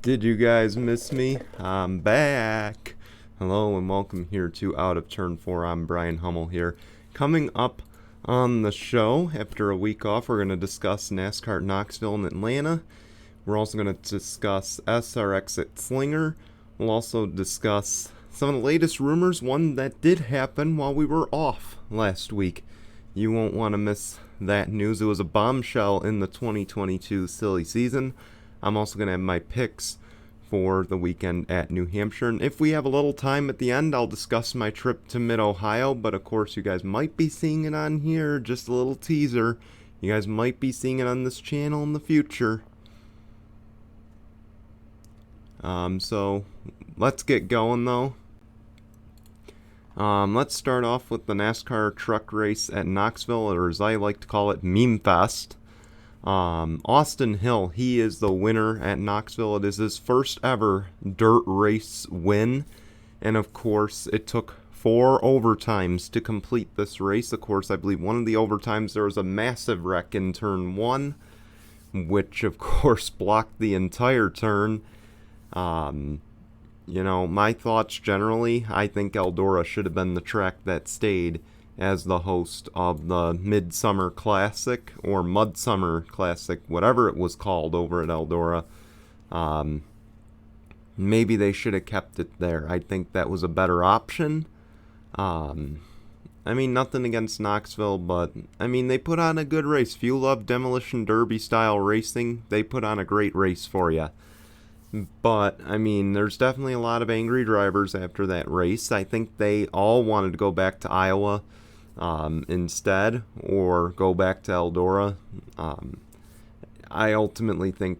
Did you guys miss me? I'm back. Hello and welcome here to Out of Turn 4. I'm Brian Hummel here. Coming up on the show, after a week off, we're going to discuss NASCAR at Knoxville and Atlanta. We're also going to discuss SRX at Slinger. We'll also discuss some of the latest rumors, one that did happen while we were off last week. You won't want to miss that news. It was a bombshell in the 2022 silly season. I'm also going to have my picks for the weekend at New Hampshire. And if we have a little time at the end, I'll discuss my trip to Mid-Ohio. But of course, you guys might be seeing it on here. Just a little teaser. You guys might be seeing it on this channel in the future. So let's get going though. Let's start off with the NASCAR truck race at Knoxville, or as I like to call it, Meme Fest. Austin Hill, he is the winner at Knoxville. It is his first ever dirt race win. And of course, it took 4 overtimes to complete this race. Of course, I believe one of the overtimes there was a massive wreck in turn 1, which of course blocked the entire turn. My thoughts generally, I think Eldora should have been the track that stayed as the host of the Midsummer Classic or Mudsummer Classic, whatever it was called over at Eldora. Maybe they should have kept it there. I think that was a better option. Nothing against Knoxville, but they put on a good race. If you love Demolition Derby style racing, they put on a great race for you. But, there's definitely a lot of angry drivers after that race. I think they all wanted to go back to Iowa instead, or go back to Eldora. I ultimately think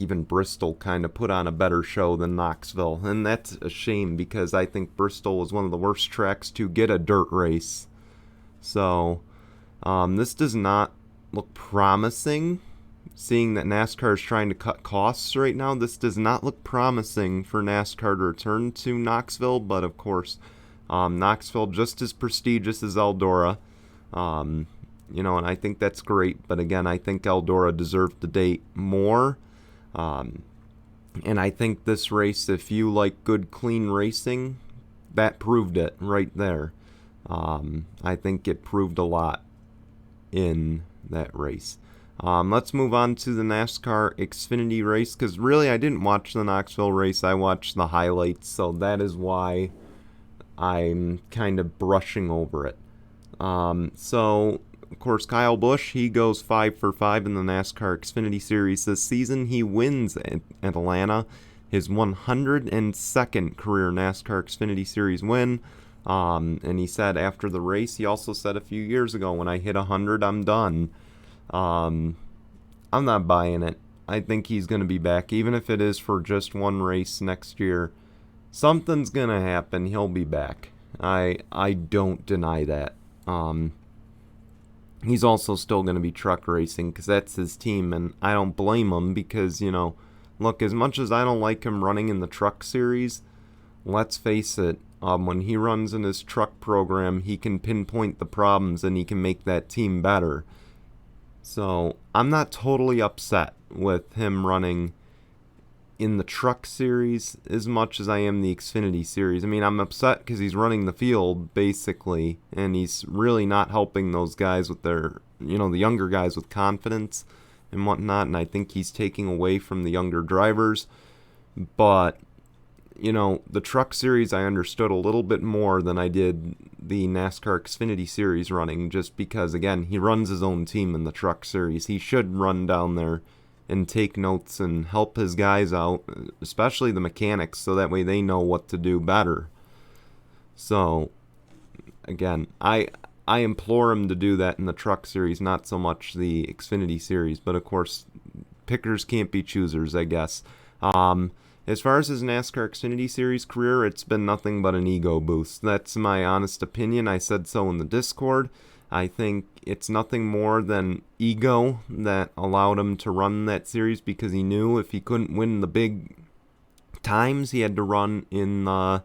even Bristol kind of put on a better show than Knoxville, and that's a shame because I think Bristol was one of the worst tracks to get a dirt race. So, this does not look promising. Seeing that NASCAR is trying to cut costs right now, this does not look promising for NASCAR to return to Knoxville, but of course, Knoxville just as prestigious as Eldora, and I think that's great, but again, I think Eldora deserved the date more, and I think this race, if you like good, clean racing, that proved it right there. I think it proved a lot in that race. Let's move on to the NASCAR Xfinity race, because really I didn't watch the Knoxville race, I watched the highlights, so that is why I'm kind of brushing over it. So, of course, Kyle Busch, he goes 5 for 5 in the NASCAR Xfinity Series this season. He wins at Atlanta, his 102nd career NASCAR Xfinity Series win. And he said after the race, he also said a few years ago, when I hit 100, I'm done. I'm not buying it. I think he's going to be back, even if it is for just one race next year. Something's going to happen. He'll be back. I don't deny that. He's also still going to be truck racing because that's his team, and I don't blame him because, look, as much as I don't like him running in the truck series, let's face it, when he runs in his truck program, he can pinpoint the problems and he can make that team better. So, I'm not totally upset with him running in the truck series as much as I am the Xfinity series. I'm upset because he's running the field, basically, and he's really not helping those guys with their, the younger guys with confidence and whatnot, and I think he's taking away from the younger drivers. But, the truck series I understood a little bit more than I did the NASCAR Xfinity series running, just because, again, he runs his own team in the truck series. He should run down there and take notes and help his guys out, especially the mechanics, so that way they know what to do better. So, again, I implore him to do that in the truck series, not so much the Xfinity series, but of course, pickers can't be choosers, I guess. As far as his NASCAR Xfinity Series career, it's been nothing but an ego boost. That's my honest opinion. I said so in the Discord. I think it's nothing more than ego that allowed him to run that series, because he knew if he couldn't win the big times, he had to run in the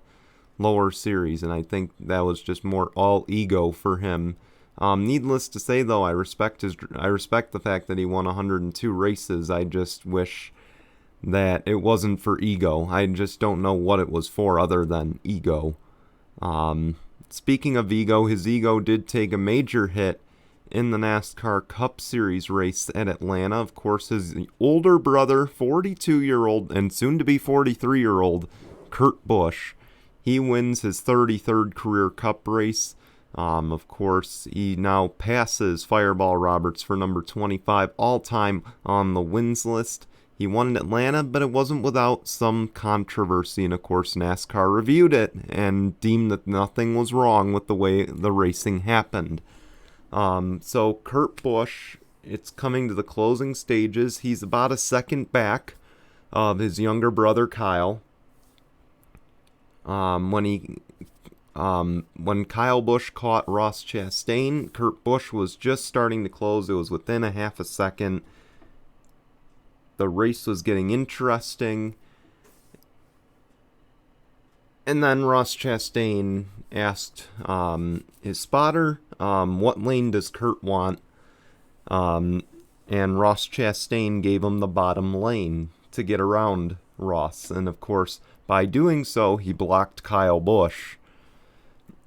lower series, and I think that was just more all ego for him. Needless to say, though, I respect the fact that he won 102 races. I just wish that it wasn't for ego. I just don't know what it was for other than ego. Speaking of ego, his ego did take a major hit in the NASCAR Cup Series race at Atlanta. Of course, his older brother, 42-year-old and soon-to-be 43-year-old Kurt Busch, he wins his 33rd career Cup race. Of course, he now passes Fireball Roberts for number 25 all-time on the wins list. He won in Atlanta, but it wasn't without some controversy, and of course NASCAR reviewed it and deemed that nothing was wrong with the way the racing happened. So Kurt Busch, it's coming to the closing stages. He's about a second back of his younger brother Kyle. When Kyle Busch caught Ross Chastain, Kurt Busch was just starting to close. It was within a half a second. The race was getting interesting. And then Ross Chastain asked his spotter, what lane does Kurt want? And Ross Chastain gave him the bottom lane to get around Ross. And of course, by doing so, he blocked Kyle Busch.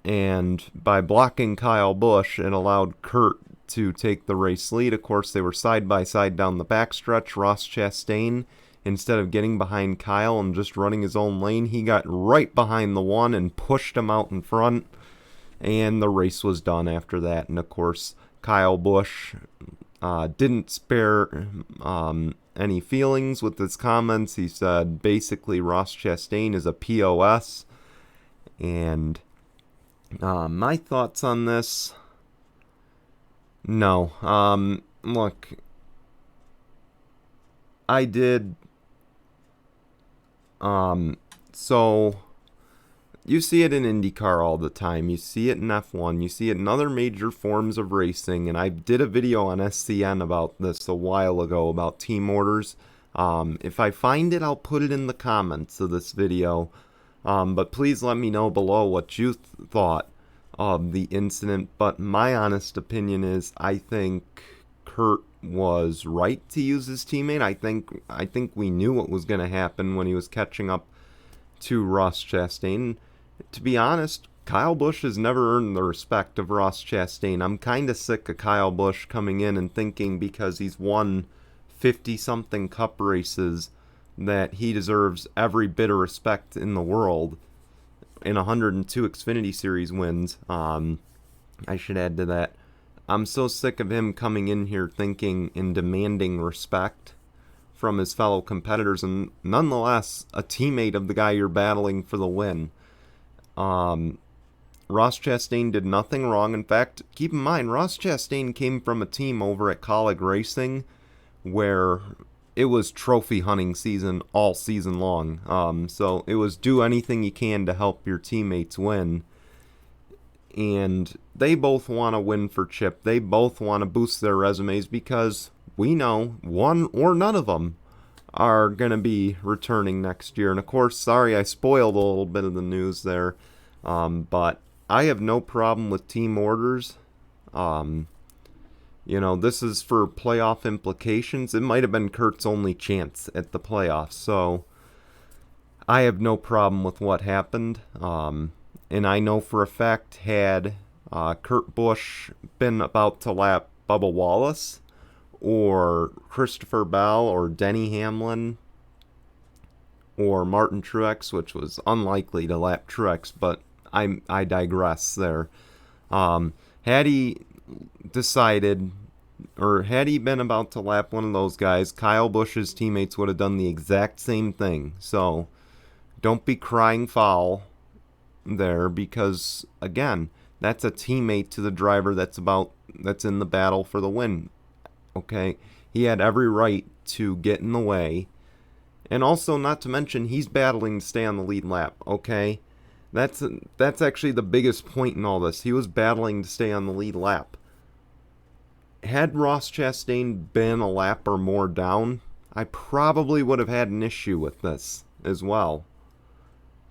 And by blocking Kyle Busch, it allowed Kurt to take the race lead. Of course, they were side by side down the backstretch. Ross Chastain, instead of getting behind Kyle and just running his own lane, he got right behind the one and pushed him out in front. And the race was done after that. And of course, Kyle Busch didn't spare any feelings with his comments. He said basically Ross Chastain is a POS. And my thoughts on this... No. Look, I did... So, you see it in IndyCar all the time. You see it in F1. You see it in other major forms of racing. And I did a video on SCN about this a while ago, about team orders. If I find it, I'll put it in the comments of this video. But please let me know below what you thought of the incident. But my honest opinion is I think Kurt was right to use his teammate. I think we knew what was going to happen when he was catching up to Ross Chastain. To be honest, Kyle Busch has never earned the respect of Ross Chastain. I'm kind of sick of Kyle Busch coming in and thinking because he's won 50-something Cup races that he deserves every bit of respect in the world. In 102 Xfinity Series wins, I should add to that. I'm so sick of him coming in here thinking and demanding respect from his fellow competitors, and nonetheless a teammate of the guy you're battling for the win. Ross Chastain did nothing wrong. In fact, keep in mind, Ross Chastain came from a team over at Colleague Racing where it was trophy hunting season all season long. So it was do anything you can to help your teammates win. And they both want to win for Chip. They both want to boost their resumes because we know one or none of them are going to be returning next year. And of course, sorry I spoiled a little bit of the news there. But I have no problem with team orders. This is for playoff implications. It might have been Kurt's only chance at the playoffs. So I have no problem with what happened. And I know for a fact, had Kurt Busch been about to lap Bubba Wallace or Christopher Bell or Denny Hamlin or Martin Truex, which was unlikely to lap Truex, but I digress there. Had he decided, or had he been about to lap one of those guys, Kyle Busch's teammates would have done the exact same thing. So don't be crying foul there, because again, that's a teammate to the driver that's in the battle for the win. Okay, he had every right to get in the way, and also not to mention he's battling to stay on the lead lap. Okay, that's actually the biggest point in all this. He was battling to stay on the lead lap. Had Ross Chastain been a lap or more down, I probably would have had an issue with this as well.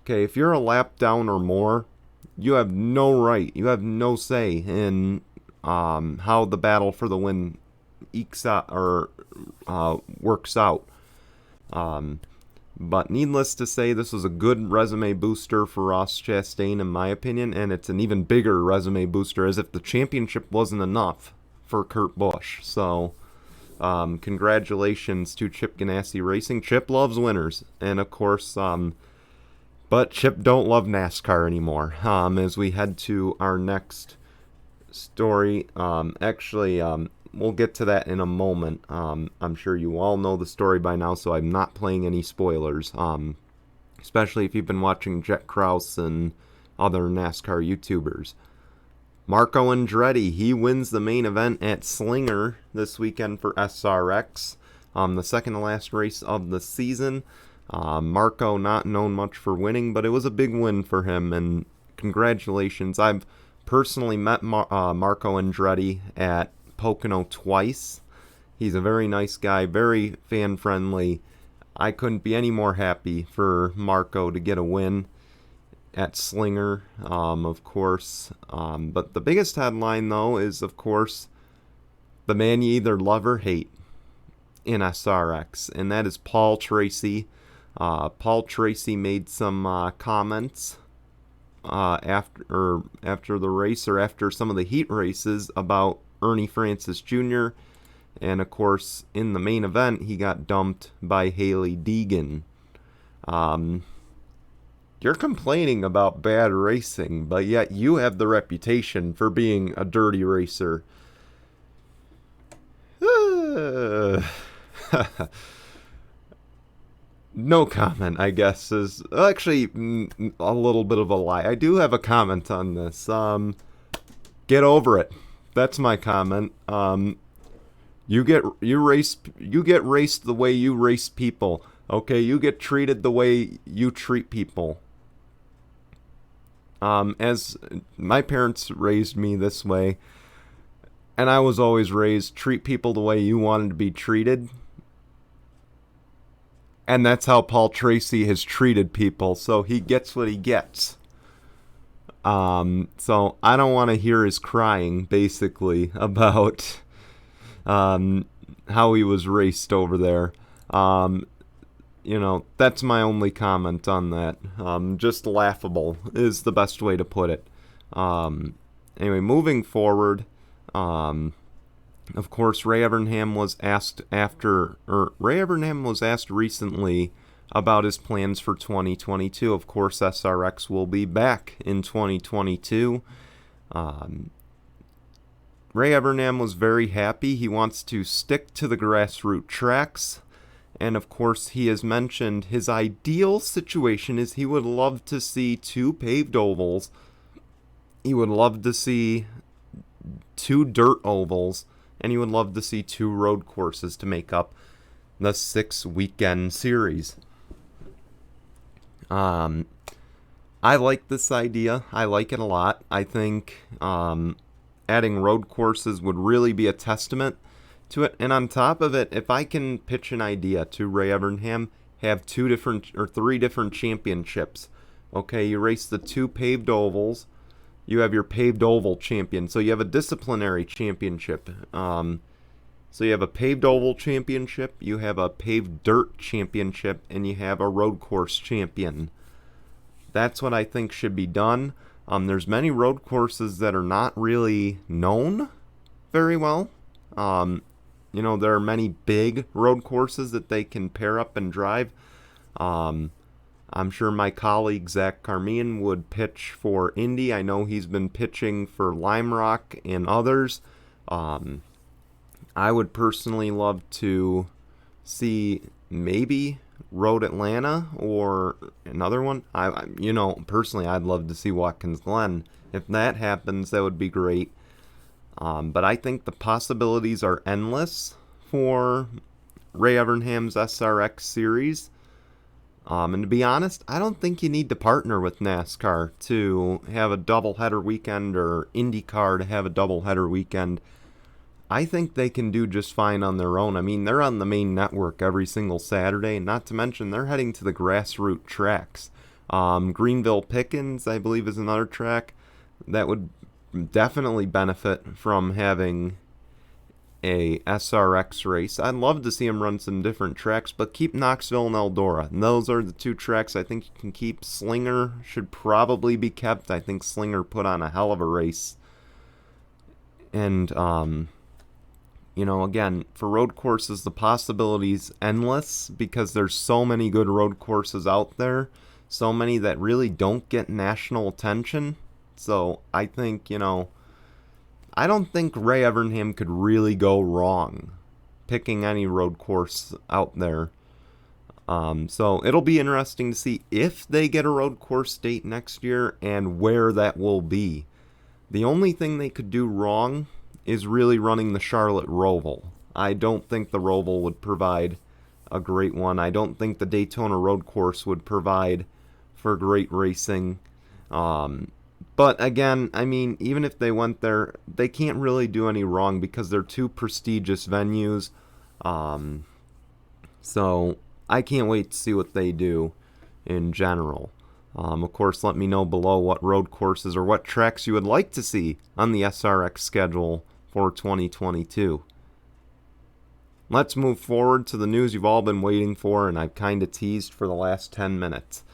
Okay, if you're a lap down or more, you have no right, you have no say in how the battle for the win ekes out or works out. But needless to say, this was a good resume booster for Ross Chastain, in my opinion, and it's an even bigger resume booster, as if the championship wasn't enough for Kurt Busch. So, congratulations to Chip Ganassi Racing. Chip loves winners, and of course, but Chip don't love NASCAR anymore. As we head to our next story, we'll get to that in a moment. I'm sure you all know the story by now, so I'm not playing any spoilers. Especially if you've been watching Jet Krause and other NASCAR YouTubers. Marco Andretti, he wins the main event at Slinger this weekend for SRX. The second to last race of the season. Marco not known much for winning, but it was a big win for him, and congratulations. I've personally met Marco Andretti at Pocono twice. He's a very nice guy, very fan friendly. I couldn't be any more happy for Marco to get a win at Slinger, of course. But the biggest headline, though, is, of course, the man you either love or hate in SRX, and that is Paul Tracy. Paul Tracy made some comments after the race, or after some of the heat races, about Ernie Francis Jr., and of course in the main event he got dumped by Hailie Deegan. You're complaining about bad racing, but yet you have the reputation for being a dirty racer. No comment, I guess, is actually a little bit of a lie. I do have a comment on this. Get over it. That's my comment. You get raced the way you race people. Okay, you get treated the way you treat people. As my parents raised me this way, and I was always raised, treat people the way you wanted to be treated. And that's how Paul Tracy has treated people, so he gets what he gets. So I don't want to hear his crying, basically, about how he was raced over there. That's my only comment on that. Just laughable is the best way to put it. Anyway, moving forward, of course, Ray Evernham was asked recently about his plans for 2022. Of course, SRX will be back in 2022. Ray Evernham was very happy. He wants to stick to the grassroots tracks. And of course, he has mentioned his ideal situation is he would love to see 2 paved ovals. He would love to see 2 dirt ovals. And he would love to see 2 road courses to make up the 6-weekend series. I like this idea. I like it a lot. I think adding road courses would really be a testament to it. And on top of it, if I can pitch an idea to Ray Evernham, have 3 different championships. Okay, you race the 2 paved ovals. You have your paved oval champion. So you have a disciplinary championship. So you have a paved oval championship, you have a paved dirt championship, and you have a road course champion. That's what I think should be done. There's many road courses that are not really known very well. There are many big road courses that they can pair up and drive. I'm sure my colleague Zach Carmian would pitch for Indy. I know he's been pitching for Lime Rock and others. I would personally love to see maybe Road Atlanta or another one. Personally, I'd love to see Watkins Glen. If that happens, that would be great. But I think the possibilities are endless for Ray Evernham's SRX series. And to be honest, I don't think you need to partner with NASCAR to have a doubleheader weekend, or IndyCar to have a doubleheader weekend. I think they can do just fine on their own. I mean, they're on the main network every single Saturday, not to mention they're heading to the grassroots tracks. Greenville Pickens, I believe, is another track that would definitely benefit from having a SRX race. I'd love to see him run some different tracks, but keep Knoxville and Eldora. And those are the two tracks I think you can keep. Slinger should probably be kept. I think Slinger put on a hell of a race. And, again, for road courses, the possibilities endless because there's so many good road courses out there. So many that really don't get national attention. So I think, I don't think Ray Evernham could really go wrong picking any road course out there. So it'll be interesting to see if they get a road course date next year and where that will be. The only thing they could do wrong is really running the Charlotte Roval. I don't think the Roval would provide a great one. I don't think the Daytona road course would provide for great racing. But again, even if they went there, they can't really do any wrong because they're two prestigious venues. So I can't wait to see what they do in general. Of course, let me know below what road courses or what tracks you would like to see on the SRX schedule for 2022. Let's move forward to the news you've all been waiting for, and I've kind of teased for the last 10 minutes.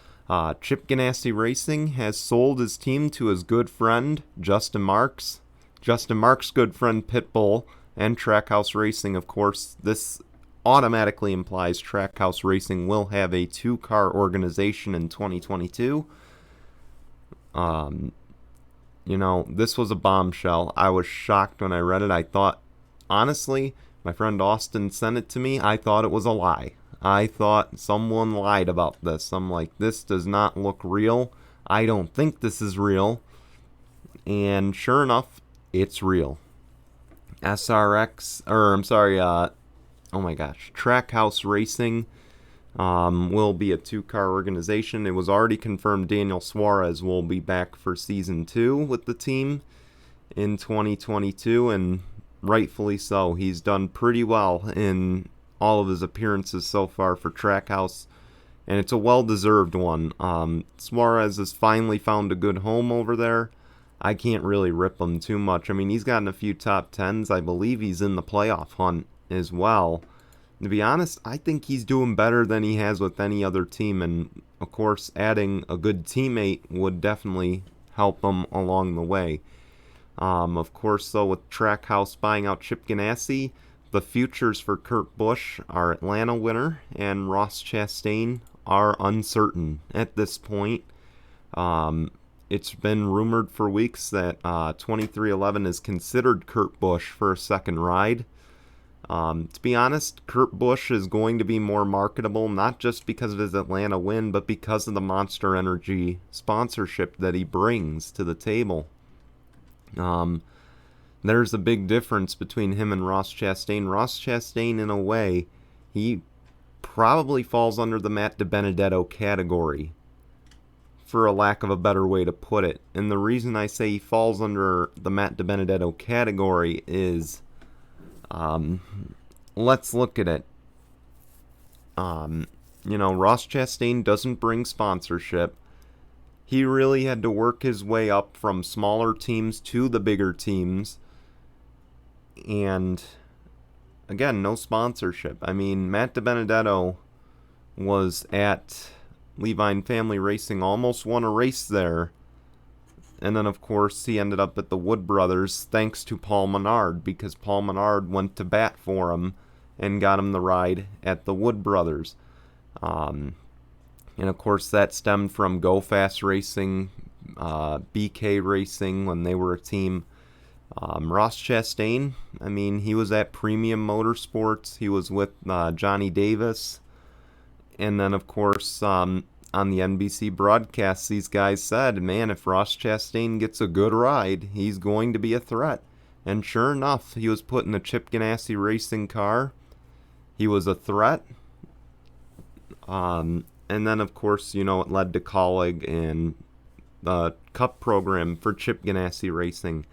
Chip Ganassi Racing has sold his team to his good friend, Justin Marks. Justin Marks' good friend, Pitbull, and Trackhouse Racing, of course. This automatically implies Trackhouse Racing will have a two-car organization in 2022. This was a bombshell. I was shocked when I read it. I thought, honestly, my friend Austin sent it to me. I thought it was a lie. I thought someone lied about this. I'm like, this does not look real. I don't think this is real. And sure enough, it's real. Trackhouse Racing will be a two-car organization. It was already confirmed Daniel Suarez will be back for Season 2 with the team in 2022, and rightfully so. He's done pretty well in all of his appearances so far for Trackhouse, and it's a well-deserved one. Suarez has finally found a good home over there. I can't really rip him too much. He's gotten a few top 10s. I believe he's in the playoff hunt as well. To be honest, I think he's doing better than he has with any other team, and of course, adding a good teammate would definitely help him along the way. Of course, though, with Trackhouse buying out Chip Ganassi, the futures for Kurt Busch, our Atlanta winner, and Ross Chastain are uncertain at this point. It's been rumored for weeks that 2311 is considered Kurt Busch for a second ride. To be honest, Kurt Busch is going to be more marketable, not just because of his Atlanta win, but because of the Monster Energy sponsorship that he brings to the table. There's a big difference between him and Ross Chastain. Ross Chastain, in a way, he probably falls under the Matt DiBenedetto category, for a lack of a better way to put it. And the reason I say he falls under the Matt DiBenedetto category is, let's look at it. Ross Chastain doesn't bring sponsorship. He really had to work his way up from smaller teams to the bigger teams. And, again, no sponsorship. Matt DiBenedetto was at Levine Family Racing, almost won a race there. And then, of course, he ended up at the Wood Brothers thanks to Paul Menard, because Paul Menard went to bat for him and got him the ride at the Wood Brothers. And, of course, that stemmed from Go Fast Racing, BK Racing, when they were a team. Ross Chastain, he was at Premium Motorsports. He was with Johnny Davis. And then, of course, on the NBC broadcast, these guys said, man, if Ross Chastain gets a good ride, he's going to be a threat. And sure enough, he was put in a Chip Ganassi racing car. He was a threat. And then, of course, it led to Colleague and the Cup program for Chip Ganassi Racing.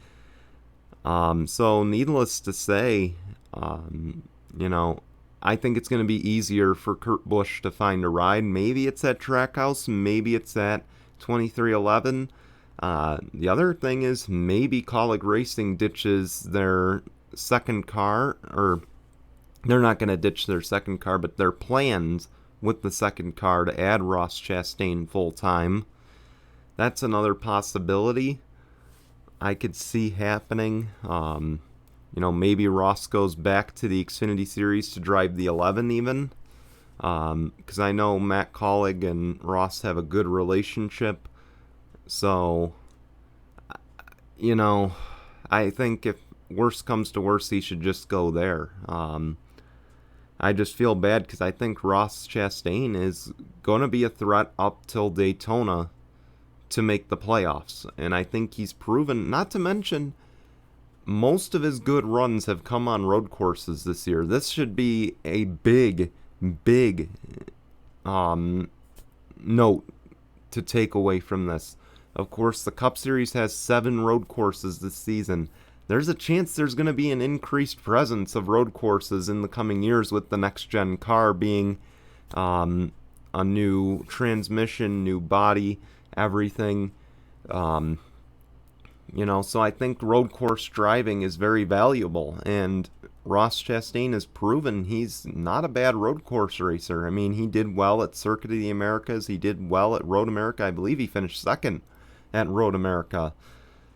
So, needless to say, I think it's going to be easier for Kurt Busch to find a ride. Maybe it's at Trackhouse, maybe it's at 2311. The other thing is maybe Colleague Racing ditches their second car, or they're not going to ditch their second car, but their plans with the second car to add Ross Chastain full-time. That's another possibility I could see happening. Maybe Ross goes back to the Xfinity Series to drive the 11 even. Because I know Matt Collig and Ross have a good relationship. So, I think if worst comes to worst, he should just go there. I just feel bad because I think Ross Chastain is going to be a threat up till Daytona to make the playoffs. And I think he's proven, not to mention, most of his good runs have come on road courses this year. This should be a big note to take away from this. Of course, the Cup Series has 7 road courses this season. There's a chance there's going to be an increased presence of road courses in the coming years with the next-gen car being a new transmission, new body, everything. So I think road course driving is very valuable, and Ross Chastain has proven he's not a bad road course racer. I mean, he did well at Circuit of the Americas. He did well at Road America. I believe he finished second at Road America.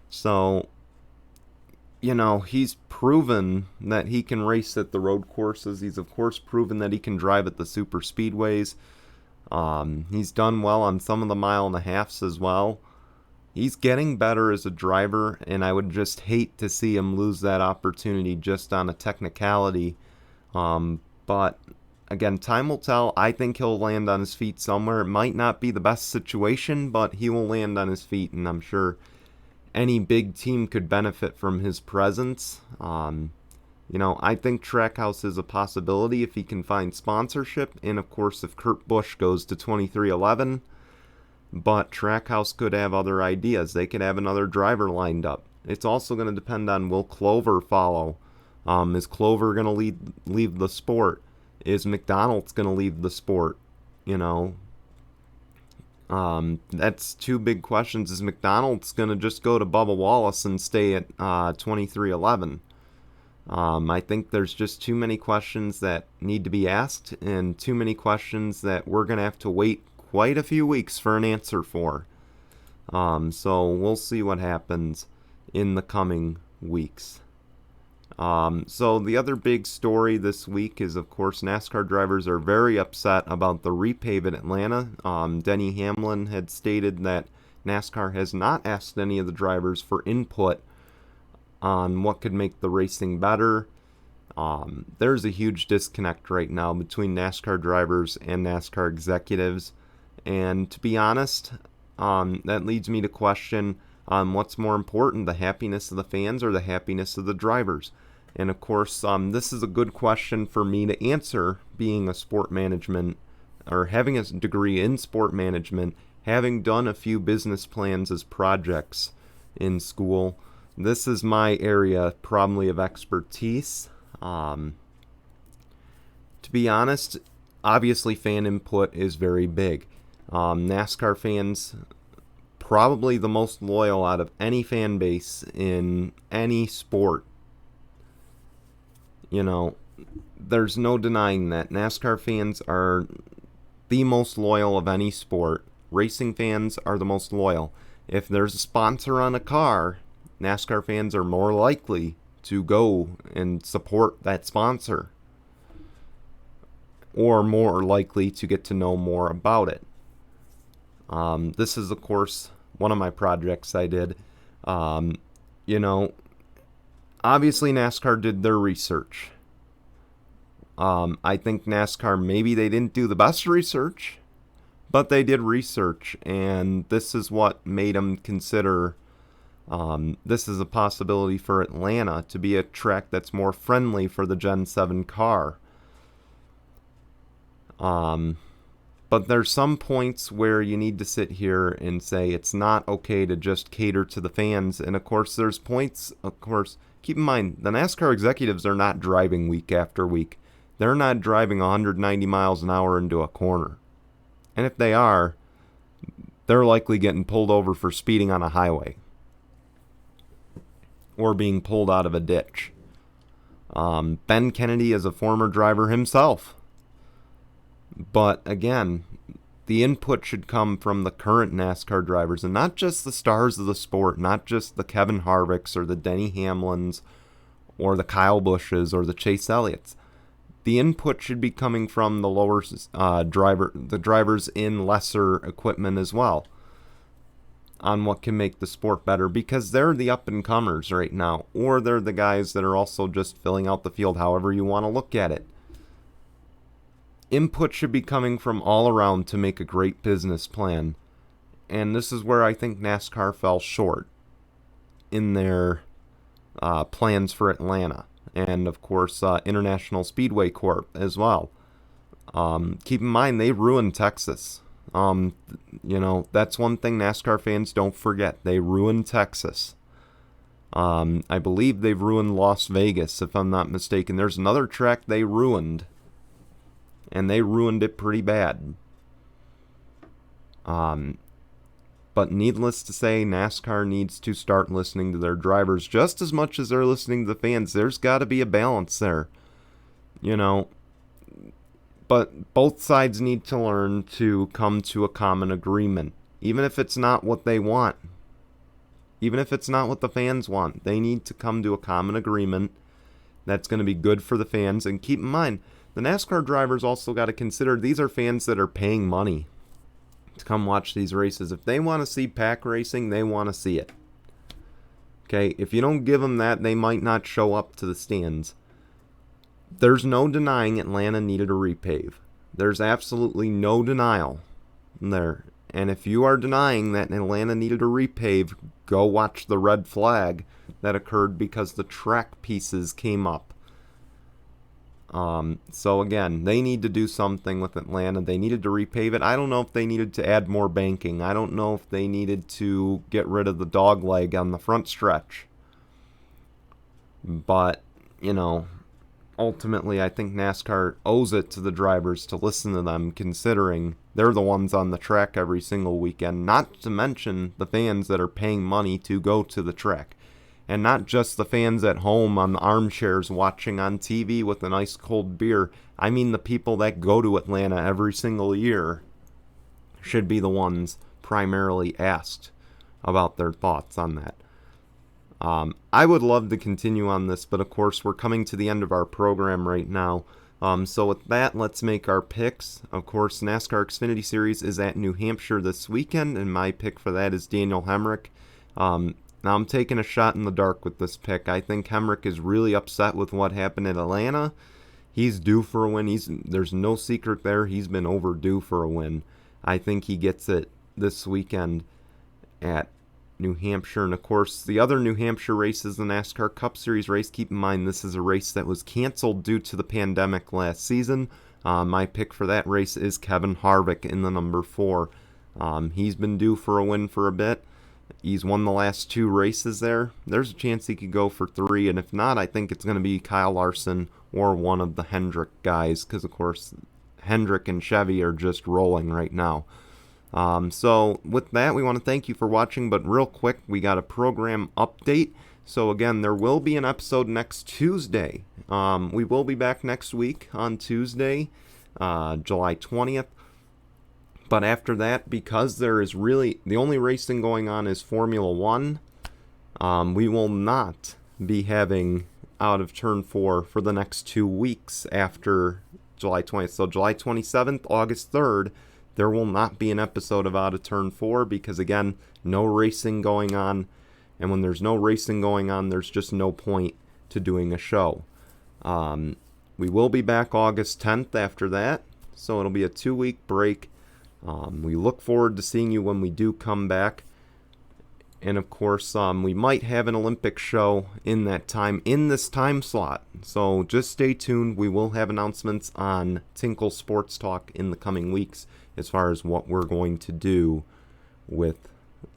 So, he's proven that he can race at the road courses. He's, of course, proven that he can drive at the super speedways. He's done well on some of the mile-and-a-halfs as well. He's getting better as a driver, and I would just hate to see him lose that opportunity just on a technicality. But, again, time will tell. I think he'll land on his feet somewhere. It might not be the best situation, but he will land on his feet, and I'm sure any big team could benefit from his presence. I think Trackhouse is a possibility if he can find sponsorship, and, of course, if Kurt Busch goes to 2311. But Trackhouse could have other ideas. They could have another driver lined up. It's also going to depend on, will Clover follow? Is Clover going to leave the sport? Is McDonald's going to leave the sport? That's 2 big questions. Is McDonald's going to just go to Bubba Wallace and stay at 2311? I think there's just too many questions that need to be asked, and too many questions that we're going to have to wait quite a few weeks for an answer for. So we'll see what happens in the coming weeks. So the other big story this week is, of course, NASCAR drivers are very upset about the repave at Atlanta. Denny Hamlin had stated that NASCAR has not asked any of the drivers for input on what could make the racing better. There's a huge disconnect right now between NASCAR drivers and NASCAR executives. And to be honest, that leads me to question what's more important, the happiness of the fans or the happiness of the drivers? And of course, this is a good question for me to answer, being a sport management, or having a degree in sport management, having done a few business plans as projects in school. This is my area probably of expertise. To be honest, obviously fan input is very big. NASCAR fans, probably the most loyal out of any fan base in any sport. There's no denying that. NASCAR fans are the most loyal of any sport. Racing fans are the most loyal. If there's a sponsor on a car, NASCAR fans are more likely to go and support that sponsor, or more likely to get to know more about it. This is, of course, one of my projects I did. Obviously NASCAR did their research. I think NASCAR, maybe they didn't do the best research, but they did research, and this is what made them consider this is a possibility for Atlanta to be a track that's more friendly for the Gen 7 car. But there's some points where you need to sit here and say it's not okay to just cater to the fans. And of course, there's points, keep in mind, the NASCAR executives are not driving week after week. They're not driving 190 miles an hour into a corner. And if they are, they're likely getting pulled over for speeding on a highway, or being pulled out of a ditch. Ben Kennedy is a former driver himself. But again, the input should come from the current NASCAR drivers, and not just the stars of the sport, not just the Kevin Harvicks or the Denny Hamlins or the Kyle Busches or the Chase Elliots. The input should be coming from the lower the drivers in lesser equipment as well, on what can make the sport better, because they're the up-and-comers right now, or they're the guys that are also just filling out the field, however you want to look at it. Input should be coming from all around to make a great business plan, and this is where I think NASCAR fell short in their plans for Atlanta, and of course International Speedway Corp as well. Keep in mind, they ruined Texas. That's one thing NASCAR fans don't forget. They ruined Texas. I believe they've ruined Las Vegas, if I'm not mistaken. There's another track they ruined, and they ruined it pretty bad. But needless to say, NASCAR needs to start listening to their drivers just as much as they're listening to the fans. There's got to be a balance there. But both sides need to learn to come to a common agreement. Even if it's not what they want. Even if it's not what the fans want. They need to come to a common agreement that's going to be good for the fans. And keep in mind, the NASCAR drivers also got to consider these are fans that are paying money to come watch these races. If they want to see pack racing, they want to see it. Okay, if you don't give them that, they might not show up to the stands. There's no denying Atlanta needed a repave. There's absolutely no denial there. And if you are denying that Atlanta needed a repave, go watch the red flag that occurred because the track pieces came up. So again, they need to do something with Atlanta. They needed to repave it. I don't know if they needed to add more banking. I don't know if they needed to get rid of the dog leg on the front stretch. But, ultimately I think NASCAR owes it to the drivers to listen to them, considering they're the ones on the track every single weekend. Not to mention the fans that are paying money to go to the track. And not just the fans at home on the armchairs watching on TV with an ice cold beer. I mean the people that go to Atlanta every single year should be the ones primarily asked about their thoughts on that. I would love to continue on this, but of course we're coming to the end of our program right now. So with that, let's make our picks. Of course, NASCAR Xfinity Series is at New Hampshire this weekend, and my pick for that is Daniel Hemrick. Now, I'm taking a shot in the dark with this pick. I think Hemrick is really upset with what happened in Atlanta. He's due for a win. There's no secret there. He's been overdue for a win. I think he gets it this weekend at New Hampshire. And, of course, the other New Hampshire race is the NASCAR Cup Series race. Keep in mind, this is a race that was canceled due to the pandemic last season. My pick for that race is Kevin Harvick in the number 4. He's been due for a win for a bit. He's won the last 2 races there. There's a chance he could go for 3, and if not, I think it's going to be Kyle Larson or one of the Hendrick guys, because, of course, Hendrick and Chevy are just rolling right now. So with that, we want to thank you for watching, but real quick, we got a program update. So again, there will be an episode next Tuesday. We will be back next week on Tuesday, July 20th. But after that, because there is really, the only racing going on is Formula 1, we will not be having Out of Turn 4 for the next 2 weeks after July 20th. So July 27th, August 3rd, there will not be an episode of Out of Turn 4 because, again, no racing going on. And when there's no racing going on, there's just no point to doing a show. We will be back August 10th after that, so it'll be a 2-week break. We look forward to seeing you when we do come back. And of course, we might have an Olympic show in that time, in this time slot. So just stay tuned. We will have announcements on Tinkle Sports Talk in the coming weeks as far as what we're going to do with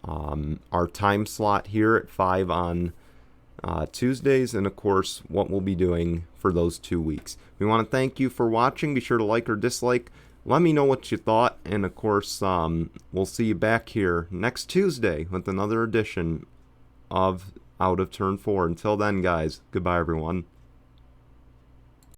our time slot here at 5 on Tuesdays, and of course, what we'll be doing for those 2 weeks. We want to thank you for watching. Be sure to like or dislike. Let me know what you thought, and of course, we'll see you back here next Tuesday with another edition of Out of Turn 4. Until then, guys, goodbye, everyone.